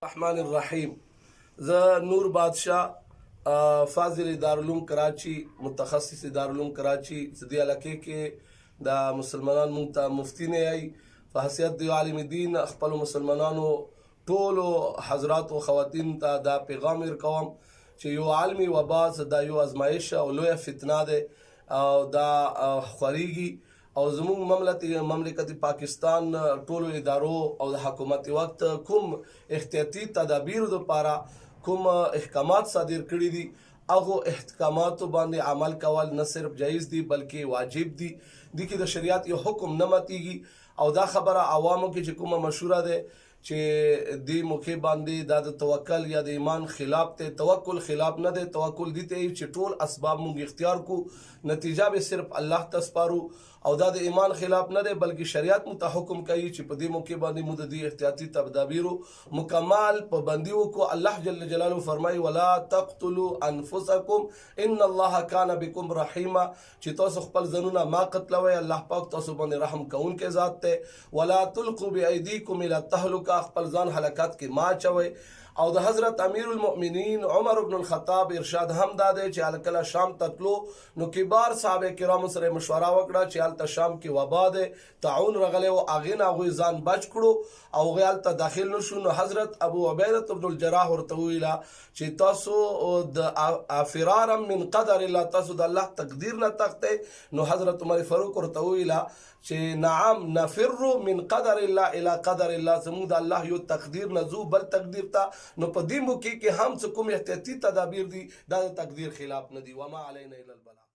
الرحمن الرحیم. زه نور بادشاه فاضل دارالعلوم کراچی متخصص دارالعلوم کراچی دې علاقې کې د مسلمانانو مونږ ته مفتی نه یای په حیثیت د عالم دین خپل مسلمانانو ټولو حضرات او خواتین ته دا پیغام ورکوم چې یو عالمي وبا دا یو ازمایش او لویه فتنه ده او دا خوريږي او زموږ مملکت پاکستان ټولو ادارو او د حکومت وخت کوم احتیاطي تدابیر لپاره کوم احکامات صادر کړي دي هغه احکاماتو باندې عمل کول نه صرف جایز دي بلکې واجب دي د کې د شریعت یو حکم نه ماتيږي او دا خبره عوامو کې چې کومه مشوره ده چې د موقع باندې د توکل یا د ایمان خلاف ته توکل خلاف نه ده توکل دي ته چې ټول اسباب موږ اختیار کو نتیجه به صرف الله ته سپارو او دا د ایمان خلاف نه ده بلکې شریعت مت حکم کوي چې په دې موقع باندې مو د احتیاطي تدابیرو مکمل پابندي وکړو. الله جل جلاله فرمایي ولا تقتلوا انفسکم ان الله کان بكم رحیما چې تاسو خپل ځانونه ما قتلوي الله پاک تاسو باندې رحم کوونکی ذات ته ولا تلقوا بأيديكم الى التهلكه خپل ځان حلقات کې ما چوي او د حضرت امیر المؤمنین عمر بن الخطاب ارشاد هم داده چې الکله شام تطلو نو کبار صحابه کرام سره مشوره وکړه چې الته شام کې وبا ده تعاون رغله او اغه نه ځان بچ کړو او غیال ته داخل نشو نو حضرت ابو عبیده بن الجراح ورته ویلا چې تاسو د فرارا من قدر الله تاسو د الله تقدیر نه تخته نو حضرت عمر فاروق ورته ویلا چې نعم نفر من قدر الله الى قدر الله زموږ د الله یو تقدیر نه زو بل تقدیر ته نو په دې موقع کې هم څه کوم احتیاطي تدابیر دي دا د تقدیر خلاف نه دي وما علینا الا البلاغ.